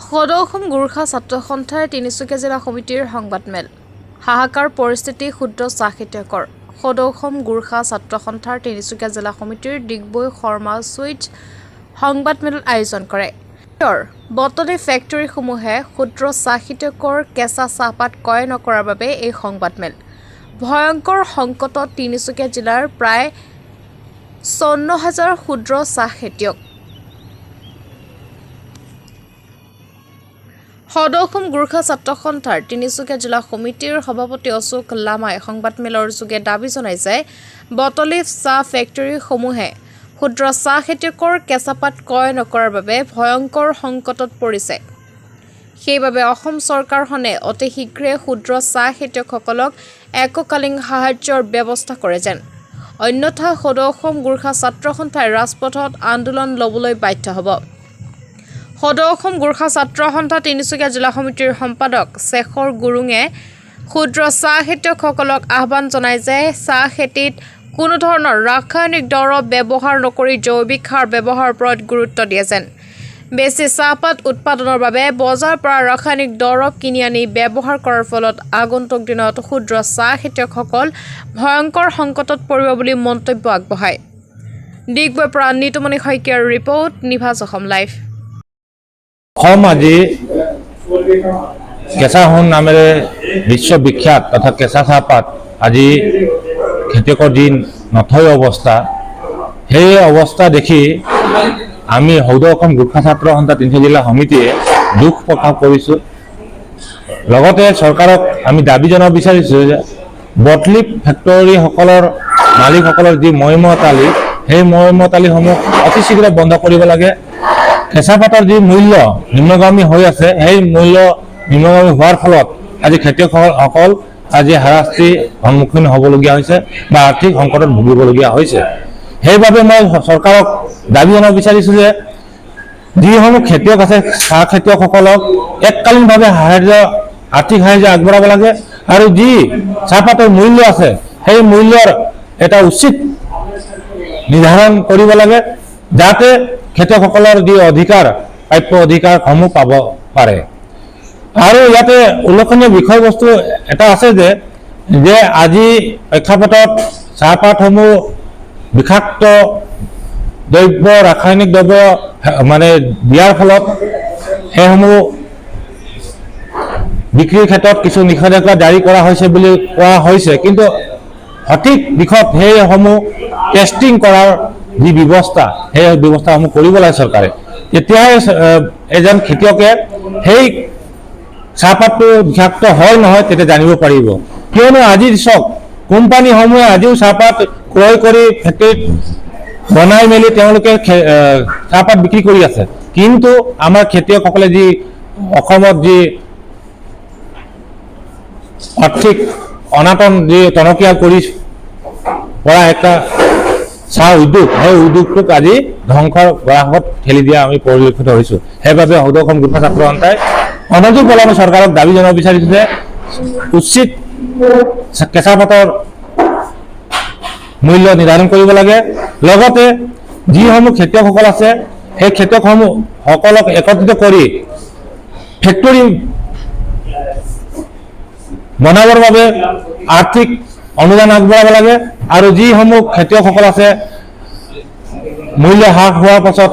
সদৌ অসম গোৰ্খা ছাত্ৰ সন্থাৰ তিনিচুকীয়া জিলা সমিতিৰ সংবাদমেল হাহাকাৰ পৰিস্থিতি ক্ষুদ্ৰ চাহ খেতিয়কৰ সদৌ অসম গোৰ্খা ছাত্ৰ সন্থাৰ তিনিচুকীয়া জিলা সমিতিৰ ডিগবৈ শৰ্মা সুইট সংবাদমেল আয়োজন কৰে। বটলি ফেক্টৰীসমূহে ক্ষুদ্ৰ চাহ খেতিয়কৰ কেঁচা চাহপাত ক্ৰয় নকৰাৰ বাবে এই সংবাদমেল। ভয়ংকৰ সংকটত তিনিচুকীয়া জিলাৰ প্ৰায় ৫৪,০০০ ক্ষুদ্ৰ চাহ খেতিয়ক। সদৌ অসম গোৰ্খা ছাত্ৰ সন্থাৰ তিনিচুকীয়া জিলা সমিতিৰ সভাপতি অশোক লামাই সংবাদমেলৰ যোগে দাবী জনায় যে বটলি চাহ ফেক্টৰীসমূহে ক্ষুদ্ৰ চাহ খেতিয়কৰ কেঁচাপাত ক্ৰয় নকৰাৰ বাবে ভয়ংকৰ সংকটত পৰিছে। সেইবাবে অসম চৰকাৰখনে অতি শীঘ্ৰে ক্ষুদ্ৰ চাহ খেতিয়কসকলক এককালীন সাহায্যৰ ব্যৱস্থা কৰে যেন, অন্যথা সদৌ অসম গোৰ্খা ছাত্ৰ সন্থাই ৰাজপথত আন্দোলন ল'বলৈ বাধ্য হ'ব। সদৌ অসম গোৰ্খা ছাত্ৰ সন্থা তিনিচুকীয়া জিলা সমিতিৰ সম্পাদক শেখৰ গুৰুঙে ক্ষুদ্ৰ চাহ খেতিয়কসকলক আহ্বান জনায় যে চাহ খেতিত কোনো ধৰণৰ ৰাসায়নিক দৰৱ ব্যৱহাৰ নকৰি জৈৱিক সাৰ ব্যৱহাৰৰ ওপৰত গুৰুত্ব দিয়ে যেন, বেছি চাহপাত উৎপাদনৰ বাবে বজাৰৰ পৰা ৰাসায়নিক দৰৱ কিনি আনি ব্যৱহাৰ কৰাৰ ফলত আগন্তুক দিনত ক্ষুদ্ৰ চাহ খেতিয়কসকল ভয়ংকৰ সংকটত পৰিব বুলি মন্তব্য আগবঢ়ায়। ডিগবৈৰ পৰা নিতুমণি শইকীয়াৰ ৰিপৰ্ট, নিভাজ অসম লাইভ। অসম আজি কেঁচা সোণ নামেৰে বিশ্ববিখ্যাত তথা কেঁচা চাহপাত আজি খেতিয়কৰ যি নথৈ অৱস্থা, সেই অৱস্থা দেখি আমি সদৌ অসম গোৰ্খা ছাত্ৰ সন্থা তিনিচুকীয়া জিলা সমিতিয়ে দুখ প্ৰকাশ কৰিছোঁ। লগতে চৰকাৰক আমি দাবী জনাব বিচাৰিছোঁ যে বটলি ফেক্টৰীসকলৰ মালিকসকলৰ যি মৰ্মতালি, সেই মৰ্মতালিসমূহ অতি শীঘ্ৰে বন্ধ কৰিব লাগে। কেঁচাপাতৰ যি মূল্য নিম্নগামী হৈ আছে, সেই মূল্য নিম্নগামী হোৱাৰ ফলত আজি খেতিয়কসকল আজি হাৰাশাস্তিৰ সন্মুখীন হ'বলগীয়া হৈছে বা আৰ্থিক সংকটত ভুগিবলগীয়া হৈছে। সেইবাবে মই চৰকাৰক দাবী জনাব বিচাৰিছোঁ যে যিসমূহ খেতিয়ক আছে, চাহ খেতিয়কসকলক এককালীনভাৱে আৰ্থিক সাহায্য আগবঢ়াব লাগে আৰু যি চাহপাতৰ মূল্য আছে, সেই মূল্যৰ এটা উচিত নিৰ্ধাৰণ কৰিব লাগে, যাতে খেতিয়কসকলৰ যি অধিকাৰ, প্ৰাপ্য অধিকাৰসমূহ পাব পাৰে। আৰু ইয়াতে উল্লেখনীয় বিষয়বস্তু এটা আছে যে আজি প্ৰেক্ষাপটত চাহপাতসমূহ বিষাক্ত দ্ৰব্য, ৰাসায়নিক দ্ৰব্য মানে দিয়াৰ ফলত সেইসমূহ বিক্ৰীৰ ক্ষেত্ৰত কিছু নিষেধাজ্ঞা জাৰি কৰা হৈছে বুলি কোৱা হৈছে, কিন্তু সঠিক দিশত সেইসমূহ টেষ্টিং কৰাৰ যি ব্যৱস্থা, সেই ব্যৱস্থাসমূহ কৰিব লাগে চৰকাৰে। তেতিয়াহে এজন খেতিয়কে সেই চাহপাতটো বিষাক্ত হয় নহয় তেতিয়া জানিব পাৰিব। কিয়নো আজি চাওক, কোম্পানীসমূহে আজিও চাহপাত ক্ৰয় কৰি ফেক্টৰীত বনাই মেলি তেওঁলোকে চাহপাত বিক্ৰী কৰি আছে, কিন্তু আমাৰ খেতিয়কসকলে যি অসমত যি আৰ্থিক অনাটন যি টনকিয়াল কৰি পৰা এটা চাহ উদ্যোগ, সেই উদ্যোগটোক আজি ধ্বংসৰ গৰাহত ঠেলি দিয়া আমি পৰিলক্ষিত হৈছোঁ। সেইবাবে সদৌ অসম গোৰ্খা ছাত্ৰ সন্থাই অনতি পলমে চৰকাৰক দাবী জনাব বিচাৰিছোঁ যে উচিত কেঁচাপাতৰ মূল্য নিৰ্ধাৰণ কৰিব লাগে। লগতে যিসমূহ খেতিয়কসকল আছে, সেই খেতিয়কসকলক একত্ৰিত কৰি ফেক্টৰী বনাবৰ বাবে আৰ্থিক অনুদান আগবঢ়াব লাগে আৰু যিসমূহ খেতিয়কসকল আছে মূল্য হ্ৰাস হোৱাৰ পাছত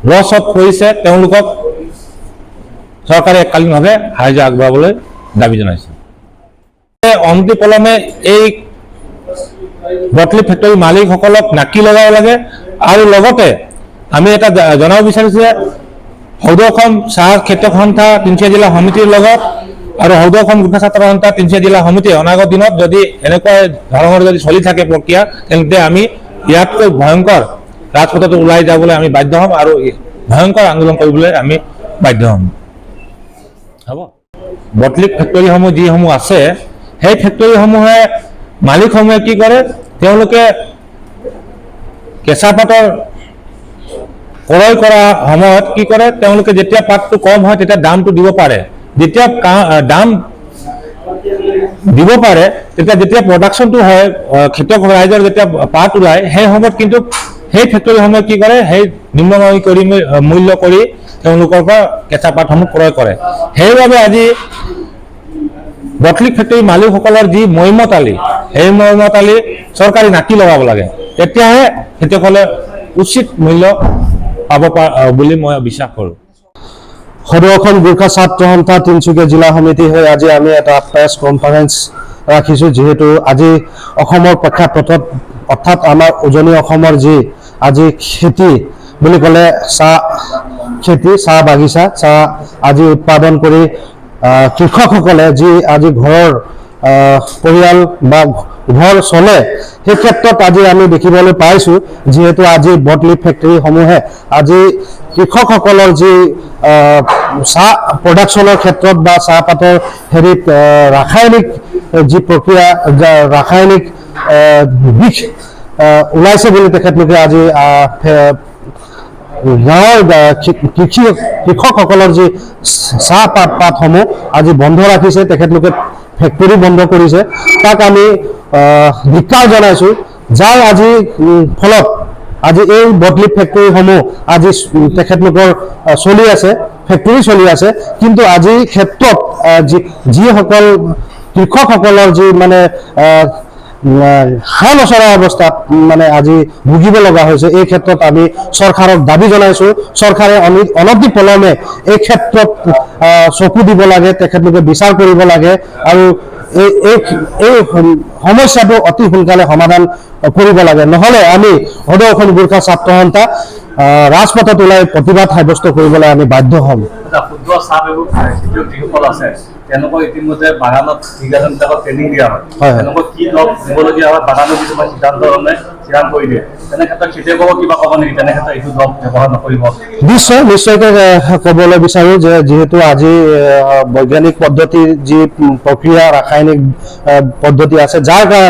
লছত পৰিছে, তেওঁলোকক চৰকাৰে এককালীনভাৱে সাহায্য আগবঢ়াবলৈ দাবী জনাইছে। অনতি পলমে এই বটলি ফেক্টৰী মালিকসকলক নাকি লগাব লাগে আৰু লগতে আমি এটা জনাব বিচাৰিছোঁ যে সদৌ অসম চাহ খেতিয়ক সন্থা তিনিচুকীয়া জিলা সমিতিৰ লগত আৰু সদৌ অসম গোৰ্খা ছাত্ৰ সন্থা তিনিচুকীয়া জিলা সমিতিয়ে অনাগত দিনত যদি এনেকুৱা ধৰণৰ যদি চলি থাকে প্ৰক্ৰিয়া, তেন্তে আমি ইয়াতকৈ ভয়ংকৰ ৰাজপথত ওলাই যাবলৈ আমি বাধ্য হ'ম আৰু ভয়ংকৰ আন্দোলন কৰিবলৈ আমি বাধ্য হ'ম। হ'ব, বটলি ফেক্টৰীসমূহ যিসমূহ আছে, সেই ফেক্টৰীসমূহে মালিকসমূহে কি কৰে, তেওঁলোকে কেঁচাপাতৰ ক্ৰয় কৰা সময়ত কি কৰে, তেওঁলোকে যেতিয়া পাতটো কম হয় তেতিয়া দামটো দিব পাৰে। যেতিয়া দাম দিব পাৰে তেতিয়া যেতিয়া প্ৰডাকশ্যনটো হয়, খেতিয়ক ৰাইজৰ যেতিয়া পাত ওলায়, সেই সময়ত কিন্তু সেই ফেক্টৰীসমূহে কি কৰে, সেই নিম্নগামী কৰি মূল্য কৰি তেওঁলোকৰ পৰা কেঁচা পাতসমূহ ক্ৰয় কৰে। সেইবাবে আজি বটলিক ফেক্টৰী মালিকসকলৰ যি মৰ্মতালি, সেই মৰ্মতালি চৰকাৰে নাকি লগাব লাগে, তেতিয়াহে খেতিয়কসকলে উচিত মূল্য পাব বুলি মই বিশ্বাস কৰোঁ। সদৌ অসম গোৰ্খা ছাত্ৰ সন্থা তিনিচুকীয়া জিলা সমিতি হৈ আজি আমি এটা প্ৰেছ কনফাৰেন্স ৰাখিছোঁ, যিহেতু আজি অসমৰ প্ৰেক্ষাপটত অৰ্থাৎ আমাৰ উজনি অসমৰ যি আজি খেতি বুলি ক'লে চাহ খেতি, চাহ বাগিচা, চাহ আজি উৎপাদন কৰি কৃষকসকলে যি আজি ঘৰৰ পৰিয়াল বা ঘৰ চলে, সেই ক্ষেত্ৰত আজি আমি দেখিবলৈ পাইছোঁ, যিহেতু আজি বটলিফ ফেক্টৰীসমূহে আজি কৃষকসকলৰ যি চাহ প্ৰডাকশ্যনৰ ক্ষেত্ৰত বা চাহপাতৰ হেৰিত ৰাসায়নিক যি প্ৰক্ৰিয়া, ৰাসায়নিক বিষ ওলাইছে বুলি তেখেতলোকে আজি গাঁৱৰ কৃষকসকলৰ যি চাহপাতসমূহ আজি বন্ধ ৰাখিছে, তেখেতলোকে ফেক্টৰী বন্ধ কৰিছে, তাক আমি ধিক্কাৰ জনাইছোঁ। যাৰ আজি ফলত আজি এই বটলিফ ফেক্টৰীসমূহ আজি তেখেতলোকৰ চলি আছে, ফেক্টৰী চলি আছে, কিন্তু আজি ক্ষেত্ৰত যিসকল কৃষকসকলৰ যি মানে হাল নচৰা অৱস্থাত মানে আজি ভুগিব লগা হৈছে, এই ক্ষেত্ৰত আমি চৰকাৰক দাবী জনাইছোঁ, চৰকাৰে অনতি পলমে এই ক্ষেত্ৰত চকু দিব লাগে, তেখেতলোকে বিচাৰ কৰিব লাগে আৰু এই সমস্যাটো অতি সোনকালে সমাধান কৰিব লাগে। নহ'লে আমি সদৌ অসম গোৰ্খা ছাত্ৰ সন্থা ৰাজপথত ওলাই প্ৰতিবাদ সাব্যস্ত কৰিবলৈ আমি বাধ্য হ'ম। ক্ষুদ্ৰ চাহ খেতিয়ক যিসকল আছে তেওঁলোকক ইতিমধ্যে বাগানত ঠিকাদাৰবিলাকক ট্ৰেইনিং দিয়া হয়, তেওঁলোকক কি দৰৱ দিবলগীয়া হয় বাগানৰ কিছুমান সিদ্ধান্ত কৰি দিয়ে, তেনে ক্ষেত্ৰত খেতিয়কক কিবা ক'ব নেকি, তেনে ক্ষেত্ৰত এইটো দৰৱ ব্যৱহাৰ নকৰিব? নিশ্চয়কৈ ক'বলৈ বিচাৰোঁ যে যিহেতু আজি বৈজ্ঞানিক পদ্ধতিৰ যি প্ৰক্ৰিয়া, ৰাসায়নিক পদ্ধতি আছে,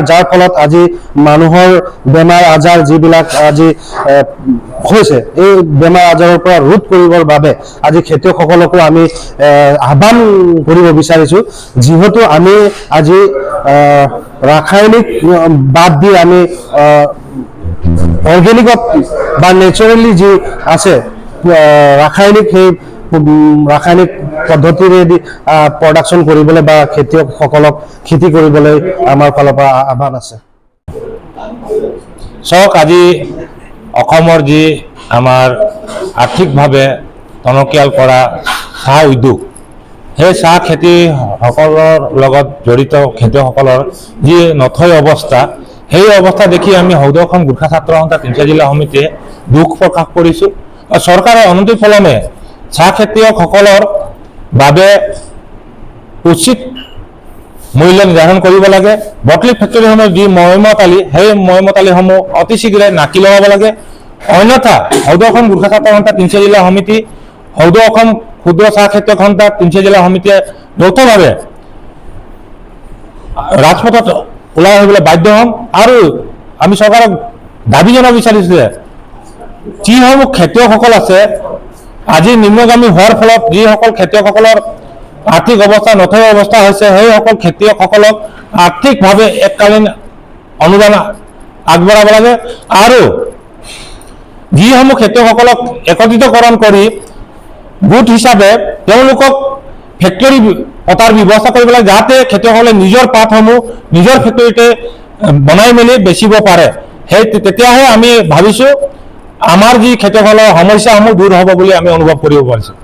যাৰ ফলত আজি মানুহৰ বেমাৰ আজাৰ যিবিলাক আজি হৈছে, এই বেমাৰ আজাৰৰ পৰা ৰোধ কৰিবৰ বাবে আজি খেতিয়কসকলকো আমি আহ্বান কৰিব বিচাৰিছোঁ, যিহেতু আমি আজি ৰাসায়নিক বাদ দি আমি অৰ্গেনিকত বা নেচাৰেলি যি আছে ৰাসায়নিক, সেই ৰাসায়নিক পদ্ধতিৰেদি প্ৰডাকশ্যন কৰিবলৈ বা খেতিয়কসকলক খেতি কৰিবলৈ আমাৰ ফালৰ পৰা আহ্বান আছে। চাওক, আজি অসমৰ যি আমাৰ আৰ্থিকভাৱে টনকিয়াল কৰা চাহ উদ্যোগ, সেই চাহ খেতিসকলৰ লগত জড়িত খেতিয়কসকলৰ যি নথৈ অৱস্থা, সেই অৱস্থা দেখি আমি সদৌ অসম গোৰ্খা ছাত্ৰ সন্থা তিনিচুকীয়া জিলা সমিতিয়ে দুখ প্ৰকাশ কৰিছোঁ। চৰকাৰে অনতি পলমে চাহ খেতিয়কসকলৰ বাবে উচিত মূল্য নিৰ্ধাৰণ কৰিব লাগে। বটলিফ ফেক্টৰীসমূহৰ যি মৰ্মতালি, সেই মৰ্মতালিসমূহ অতি শীঘ্ৰে নাকি লগাব লাগে, অন্যথা সদৌ অসম গোৰ্খা ছাত্ৰ সন্থা তিনিচুকীয়া জিলা সমিতি, সদৌ অসম ক্ষুদ্ৰ চাহ খেতিয়ক সন্থা তিনিচুকীয়া জিলা সমিতিয়ে যৌথভাৱে ৰাজপথত ওলাই আহিবলৈ বাধ্য হ'ম। আৰু আমি চৰকাৰক দাবী জনাব বিচাৰিছোঁ যে যিসমূহ খেতিয়কসকল আছে আজি নিম্নগামী হোৱাৰ ফলত যিসকল খেতিয়কসকলৰ আৰ্থিক অৱস্থা নথৈ অৱস্থা হৈছে, সেইসকল খেতিয়কসকলক আৰ্থিকভাৱে এককালীন অনুদান আগবঢ়াব লাগে আৰু যিসমূহ খেতিয়কসকলক একত্ৰিতকৰণ কৰি গোট হিচাপে তেওঁলোকক ফেক্টৰী পতাৰ ব্যৱস্থা কৰিব লাগে, যাতে খেতিয়কসকলে নিজৰ পাতসমূহ নিজৰ ফেক্টৰীতে বনাই মেলি বেচিব পাৰে। তেতিয়াহে আমি ভাবিছোঁ আমাৰ যি খেতিয়কসকলৰ সমস্যাসমূহ দূৰ হ'ব বুলি আমি অনুভৱ কৰিব পাৰিছোঁ।